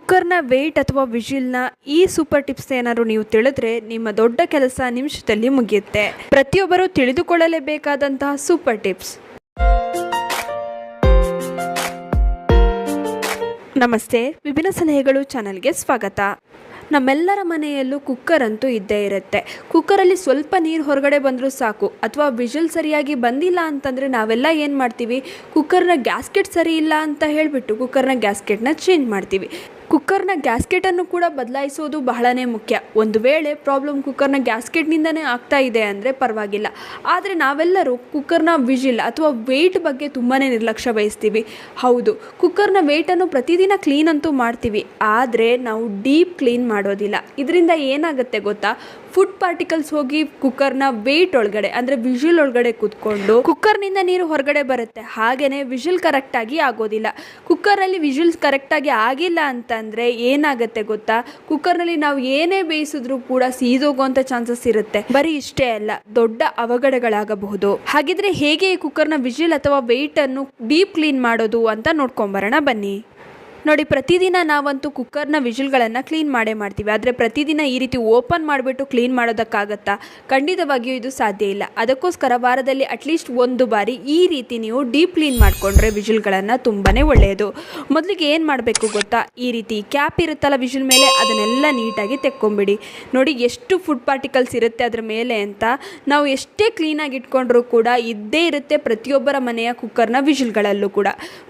ಕುಕ್ಕರ್ನ wait ಅಥವಾ ವಿಜಿಲ್ನ ಈ super tips ಏನಾದ್ರು ನೀವು ತಿಳಿದ್ರೆ ನಿಮ್ಮ ದೊಡ್ಡ ಕೆಲಸ ನಿಮಿಷದಲ್ಲಿ ಮುಗಿಯುತ್ತೆ. ಪ್ರತಿಯೊಬ್ಬರು ತಿಳಿದುಕೊಳ್ಳಲೇಬೇಕಾದಂತಹ ಸೂಪರ್ ಟಿಪ್ಸ್. ನಮಸ್ತೆ, ವಿಭಿನ್ನ ಸಲಹೆಗಳು ಚಾನಲ್ಗೆ ಸ್ವಾಗತ. ನಮ್ಮೆಲ್ಲರ ಮನೆಯಲ್ಲೂ ಕುಕ್ಕರ್ ಅಂತೂ ಇದ್ದೇ ಇರುತ್ತೆ. ಕುಕ್ಕರಲ್ಲಿ ಸ್ವಲ್ಪ ನೀರು ಹೊರಗಡೆ ಬಂದರೂ ಸಾಕು, ಅಥವಾ ವಿಜಿಲ್ ಸರಿಯಾಗಿ ಬಂದಿಲ್ಲ ಅಂತಂದರೆ ನಾವೆಲ್ಲ ಏನು ಮಾಡ್ತೀವಿ, ಕುಕ್ಕರ್ನ ಗ್ಯಾಸ್ಕೆಟ್ ಸರಿ ಇಲ್ಲ ಅಂತ ಹೇಳಿಬಿಟ್ಟು ಕುಕ್ಕರ್ನ ಗ್ಯಾಸ್ಕೆಟ್ನ ಚೇಂಜ್ ಮಾಡ್ತೀವಿ. ಕುಕ್ಕರ್ನ ಗ್ಯಾಸ್ಕೆಟನ್ನು ಕೂಡ ಬದಲಾಯಿಸೋದು ಬಹಳನೇ ಮುಖ್ಯ. ಒಂದು ವೇಳೆ ಪ್ರಾಬ್ಲಮ್ ಕುಕ್ಕರ್ನ ಗ್ಯಾಸ್ಕೆಟ್ನಿಂದನೇ ಆಗ್ತಾ ಇದೆ ಅಂದರೆ ಪರವಾಗಿಲ್ಲ. ಆದರೆ ನಾವೆಲ್ಲರೂ ಕುಕ್ಕರ್ನ ವಿಜಿಲ್ ಅಥವಾ ವೆಯ್ಟ್ ಬಗ್ಗೆ ತುಂಬಾ ನಿರ್ಲಕ್ಷ್ಯ ವಹಿಸ್ತೀವಿ. ಹೌದು, ಕುಕ್ಕರ್ನ ವೆಯ್ಟನ್ನು ಪ್ರತಿದಿನ ಕ್ಲೀನ್ ಅಂತೂ ಮಾಡ್ತೀವಿ, ಆದರೆ ನಾವು ಡೀಪ್ ಕ್ಲೀನ್ ಮಾಡೋದಿಲ್ಲ. ಇದರಿಂದ ಏನಾಗುತ್ತೆ ಗೊತ್ತಾ, ಫುಡ್ ಪಾರ್ಟಿಕಲ್ಸ್ ಹೋಗಿ ಕುಕ್ಕರ್ನ ವೇಟ್ ಒಳಗಡೆ ಅಂದರೆ ವಿಜಿಲ್ ಒಳಗಡೆ ಕೂತ್ಕೊಂಡು ಕುಕ್ಕರ್ನಿಂದ ನೀರು ಹೊರಗಡೆ ಬರುತ್ತೆ. ಹಾಗೆಯೇ ವಿಜಿಲ್ ಕರೆಕ್ಟಾಗಿ ಆಗೋದಿಲ್ಲ. ಕುಕ್ಕರಲ್ಲಿ ವಿಜಿಲ್ ಕರೆಕ್ಟಾಗಿ ಆಗಿಲ್ಲ ಅಂತಂದರೆ ಏನಾಗುತ್ತೆ ಗೊತ್ತಾ, ಕುಕ್ಕರ್ನಲ್ಲಿ ನಾವು ಏನೇ ಬೇಯಿಸಿದ್ರೂ ಕೂಡ ಸೀದೋಗುವಂಥ ಚಾನ್ಸಸ್ ಇರುತ್ತೆ. ಬರೀ ಇಷ್ಟೇ ಅಲ್ಲ, ದೊಡ್ಡ ಅವಘಡಗಳಾಗಬಹುದು. ಹಾಗಿದ್ರೆ ಹೇಗೆ ಈ ಕುಕ್ಕರ್ನ ವಿಜಿಲ್ ಅಥವಾ ವೆಯ್ಟನ್ನು ಡೀಪ್ ಕ್ಲೀನ್ ಮಾಡೋದು ಅಂತ ನೋಡ್ಕೊಂಬರೋಣ ಬನ್ನಿ. ನೋಡಿ, ಪ್ರತಿದಿನ ನಾವಂತೂ ಕುಕ್ಕರ್ನ ವಿಜಿಲ್ಗಳನ್ನು ಕ್ಲೀನ್ ಮಾಡೇ ಮಾಡ್ತೀವಿ. ಆದರೆ ಪ್ರತಿದಿನ ಈ ರೀತಿ ಓಪನ್ ಮಾಡಿಬಿಟ್ಟು ಕ್ಲೀನ್ ಮಾಡೋದಕ್ಕಾಗತ್ತಾ? ಖಂಡಿತವಾಗಿಯೂ ಇದು ಸಾಧ್ಯ ಇಲ್ಲ. ಅದಕ್ಕೋಸ್ಕರ ವಾರದಲ್ಲಿ ಅಟ್ಲೀಸ್ಟ್ ಒಂದು ಬಾರಿ ಈ ರೀತಿ ನೀವು ಡೀಪ್ ಕ್ಲೀನ್ ಮಾಡಿಕೊಂಡ್ರೆ ವಿಜಿಲ್ಗಳನ್ನು ತುಂಬಾ ಒಳ್ಳೆಯದು. ಮೊದಲಿಗೆ ಏನು ಮಾಡಬೇಕು ಗೊತ್ತಾ, ಈ ರೀತಿ ಕ್ಯಾಪ್ ಇರುತ್ತಲ್ಲ ವಿಜಿಲ್ ಮೇಲೆ, ಅದನ್ನೆಲ್ಲ ನೀಟಾಗಿ ತೆಕ್ಕೊಂಬಿಡಿ. ನೋಡಿ ಎಷ್ಟು ಫುಡ್ ಪಾರ್ಟಿಕಲ್ಸ್ ಇರುತ್ತೆ ಅದರ ಮೇಲೆ ಅಂತ. ನಾವು ಎಷ್ಟೇ ಕ್ಲೀನಾಗಿ ಇಟ್ಕೊಂಡ್ರೂ ಕೂಡ ಇದ್ದೇ ಇರುತ್ತೆ ಪ್ರತಿಯೊಬ್ಬರ ಮನೆಯ ಕುಕ್ಕರ್ನ ವಿಜಿಲ್ಗಳಲ್ಲೂ ಕೂಡ.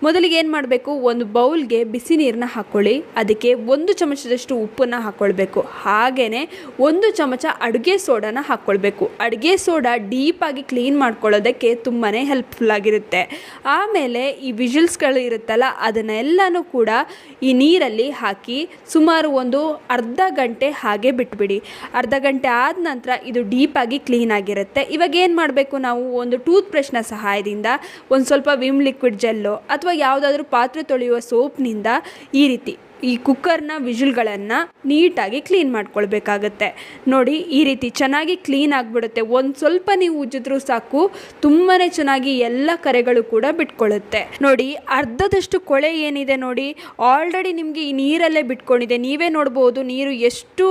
ಮೊದಲಿಗೆ ಏನು ಮಾಡಬೇಕು, ಒಂದು ಬೌಲ್ಗೆ ಬಿಸಿ ನೀರನ್ನ ಹಾಕ್ಕೊಳ್ಳಿ. ಅದಕ್ಕೆ 1 ಚಮಚದಷ್ಟು ಉಪ್ಪನ್ನು ಹಾಕ್ಕೊಳ್ಬೇಕು. ಹಾಗೆಯೇ 1 ಚಮಚ ಅಡುಗೆ ಸೋಡಾನ ಹಾಕ್ಕೊಳ್ಬೇಕು. ಅಡುಗೆ ಸೋಡಾ ಡೀಪಾಗಿ ಕ್ಲೀನ್ ಮಾಡ್ಕೊಳ್ಳೋದಕ್ಕೆ ತುಂಬಾ ಹೆಲ್ಪ್ಫುಲ್ ಆಗಿರುತ್ತೆ. ಆಮೇಲೆ ಈ ವಿಜಿಲ್ಸ್ಗಳು ಇರುತ್ತಲ್ಲ, ಅದನ್ನೆಲ್ಲನೂ ಕೂಡ ಈ ನೀರಲ್ಲಿ ಹಾಕಿ ಸುಮಾರು ಒಂದು ಅರ್ಧ ಗಂಟೆ ಹಾಗೆ ಬಿಟ್ಬಿಡಿ. ಅರ್ಧ ಗಂಟೆ ಆದ ನಂತರ ಇದು ಡೀಪಾಗಿ ಕ್ಲೀನ್ ಆಗಿರುತ್ತೆ. ಇವಾಗ ಏನು ಮಾಡಬೇಕು, ನಾವು ಒಂದು ಟೂತ್ ಬ್ರಷ್ನ ಸಹಾಯದಿಂದ ಒಂದು ಸ್ವಲ್ಪ ವಿಮ್ ಲಿಕ್ವಿಡ್ ಜೆಲ್ಲೋ ಅಥವಾ ಯಾವುದಾದ್ರೂ ಪಾತ್ರೆ ತೊಳೆಯುವ ಸೋಪ್ನಿಂದ ಈ ರೀತಿ ಈ ಕುಕ್ಕರ್ನ ವಿಜಿಲ್ಗಳನ್ನು ನೀಟಾಗಿ ಕ್ಲೀನ್ ಮಾಡ್ಕೊಳ್ಬೇಕಾಗತ್ತೆ. ನೋಡಿ, ಈ ರೀತಿ ಚೆನ್ನಾಗಿ ಕ್ಲೀನ್ ಆಗಿಬಿಡುತ್ತೆ. ಒಂದು ಸ್ವಲ್ಪ ನೀವು ಉಜ್ಜಿದ್ರೂ ಸಾಕು, ತುಂಬಾ ಚೆನ್ನಾಗಿ ಎಲ್ಲ ಕರೆಗಳು ಕೂಡ ಬಿಟ್ಕೊಳ್ಳುತ್ತೆ. ನೋಡಿ, ಅರ್ಧದಷ್ಟು ಕೊಳೆ ಏನಿದೆ ನೋಡಿ, ಆಲ್ರೆಡಿ ನಿಮಗೆ ಈ ನೀರಲ್ಲೇ ಬಿಟ್ಕೊಂಡಿದೆ. ನೀವೇ ನೋಡ್ಬೋದು ನೀರು ಎಷ್ಟು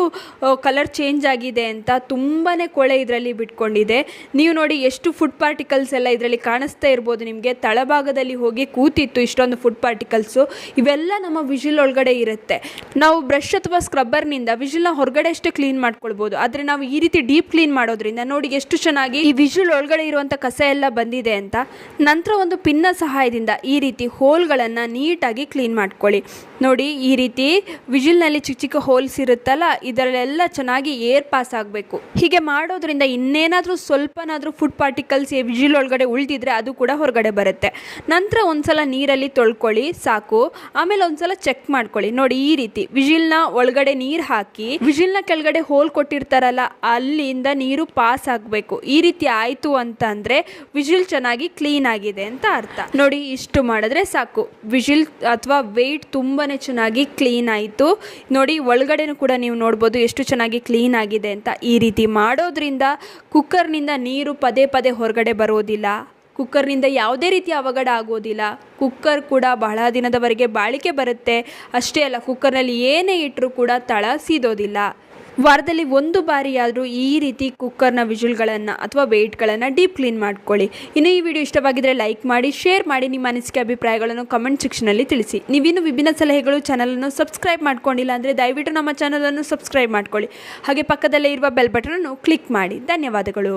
ಕಲರ್ ಚೇಂಜ್ ಆಗಿದೆ ಅಂತ. ತುಂಬಾ ಕೊಳೆ ಇದರಲ್ಲಿ ಬಿಟ್ಕೊಂಡಿದೆ. ನೀವು ನೋಡಿ ಎಷ್ಟು ಫುಡ್ ಪಾರ್ಟಿಕಲ್ಸ್ ಎಲ್ಲ ಇದರಲ್ಲಿ ಕಾಣಿಸ್ತಾ ಇರ್ಬೋದು ನಿಮಗೆ. ತಳಭಾಗದಲ್ಲಿ ಹೋಗಿ ಕೂತಿತ್ತು ಇಷ್ಟೊಂದು ಫುಡ್ ಪಾರ್ಟಿಕಲ್ಸು. ಇವೆಲ್ಲ ನಮ್ಮ ವಿಜಿಲ್ ಒಳಗಡೆ ಇರುತ್ತೆ. ನಾವು ಬ್ರಷ್ ಅಥವಾ ಸ್ಕ್ರಬ್ಬರ್ನಿಂದ ವಿಜಿಲ್ನ ಹೊರಗಡೆ ಅಷ್ಟೇ ಕ್ಲೀನ್ ಮಾಡ್ಕೊಳ್ಬೋದು. ಆದರೆ ನಾವು ಈ ರೀತಿ ಡೀಪ್ ಕ್ಲೀನ್ ಮಾಡೋದ್ರಿಂದ ನೋಡಿ ಎಷ್ಟು ಚೆನ್ನಾಗಿ ಈ ವಿಜಿಲ್ ಒಳಗಡೆ ಇರುವಂಥ ಕಸ ಎಲ್ಲ ಬಂದಿದೆ ಅಂತ. ನಂತರ ಒಂದು ಪಿನ್ನ ಸಹಾಯದಿಂದ ಈ ರೀತಿ ಹೋಲ್ಗಳನ್ನು ನೀಟಾಗಿ ಕ್ಲೀನ್ ಮಾಡ್ಕೊಳ್ಳಿ. ನೋಡಿ, ಈ ರೀತಿ ವಿಜಿಲ್ನಲ್ಲಿ ಚಿಕ್ಕ ಚಿಕ್ಕ ಹೋಲ್ಸ್ ಇರುತ್ತಲ್ಲ, ಇದರಲ್ಲೆಲ್ಲ ಚೆನ್ನಾಗಿ ಏರ್ ಪಾಸ್ ಆಗಬೇಕು. ಹೀಗೆ ಮಾಡೋದ್ರಿಂದ ಇನ್ನೇನಾದರೂ ಸ್ವಲ್ಪನಾದರೂ ಫುಡ್ ಪಾರ್ಟಿಕಲ್ಸ್ ಈ ವಿಜಿಲ್ ಒಳಗಡೆ ಉಳಿದಿದ್ರೆ ಅದು ಕೂಡ ಹೊರಗಡೆ ಬರುತ್ತೆ. ನಂತರ ಒಂದ್ಸಲ ನೀರಲ್ಲಿ ತೊಳ್ಕೊಳ್ಳಿ ಸಾಕು. ಆಮೇಲೆ ಒಂದ್ಸಲ ಚೆಕ್ ಮಾಡ್ಕೊಳ್ಳಿ. ನೋಡಿ, ಈ ರೀತಿ ವಿಜಿಲ್ನ ಒಳಗಡೆ ನೀರು ಹಾಕಿ ವಿಜಿಲ್ನ ಕೆಳಗಡೆ ಹೋಲ್ ಕೊಟ್ಟಿರ್ತಾರಲ್ಲ, ಅಲ್ಲಿಂದ ನೀರು ಪಾಸ್ ಆಗಬೇಕು. ಈ ರೀತಿ ಆಯಿತು ಅಂತಂದರೆ ವಿಜಿಲ್ ಚೆನ್ನಾಗಿ ಕ್ಲೀನ್ ಆಗಿದೆ ಅಂತ ಅರ್ಥ. ನೋಡಿ, ಇಷ್ಟು ಮಾಡಿದ್ರೆ ಸಾಕು. ವಿಜಿಲ್ ಅಥವಾ ವೆಯ್ಟ್ ತುಂಬಾ ಚೆನ್ನಾಗಿ ಕ್ಲೀನ್ ಆಯಿತು. ನೋಡಿ, ಒಳಗಡೆನೂ ಕೂಡ ನೀವು ನೋಡ್ಬೋದು ಎಷ್ಟು ಚೆನ್ನಾಗಿ ಕ್ಲೀನ್ ಆಗಿದೆ ಅಂತ. ಈ ರೀತಿ ಮಾಡೋದ್ರಿಂದ ಕುಕ್ಕರ್ನಿಂದ ನೀರು ಪದೇ ಪದೇ ಹೊರಗಡೆ ಬರೋದಿಲ್ಲ. ಕುಕ್ಕರ್ನಿಂದ ಯಾವುದೇ ರೀತಿಯ ಅವಘಡ ಆಗೋದಿಲ್ಲ. ಕುಕ್ಕರ್ ಕೂಡ ಬಹಳ ದಿನದವರೆಗೆ ಬಾಳಿಕೆ ಬರುತ್ತೆ. ಅಷ್ಟೇ ಅಲ್ಲ, ಕುಕ್ಕರ್ನಲ್ಲಿ ಏನೇ ಇಟ್ಟರೂ ಕೂಡ ತಳ ಸೀದೋದಿಲ್ಲ. ವಾರದಲ್ಲಿ ಒಂದು ಬಾರಿಯಾದರೂ ಈ ರೀತಿ ಕುಕ್ಕರ್ನ ವಿಜಿಲ್ಗಳನ್ನು ಅಥವಾ ವೆಯ್ಟ್ಗಳನ್ನು ಡೀಪ್ ಕ್ಲೀನ್ ಮಾಡ್ಕೊಳ್ಳಿ. ಇನ್ನು ಈ ವಿಡಿಯೋ ಇಷ್ಟವಾಗಿದ್ದರೆ ಲೈಕ್ ಮಾಡಿ, ಶೇರ್ ಮಾಡಿ, ನಿಮ್ಮ ಅನಿಸಿಕೆ ಅಭಿಪ್ರಾಯಗಳನ್ನು ಕಮೆಂಟ್ ಸೆಕ್ಷನಲ್ಲಿ ತಿಳಿಸಿ. ನೀವಿನ್ನು ವಿಭಿನ್ನ ಸಲಹೆಗಳು ಚಾನಲನ್ನು ಸಬ್ಸ್ಕ್ರೈಬ್ ಮಾಡ್ಕೊಂಡಿಲ್ಲ ಅಂದರೆ ದಯವಿಟ್ಟು ನಮ್ಮ ಚಾನಲನ್ನು ಸಬ್ಸ್ಕ್ರೈಬ್ ಮಾಡ್ಕೊಳ್ಳಿ. ಹಾಗೆ ಪಕ್ಕದಲ್ಲೇ ಇರುವ ಬೆಲ್ ಬಟನನ್ನು ಕ್ಲಿಕ್ ಮಾಡಿ. ಧನ್ಯವಾದಗಳು.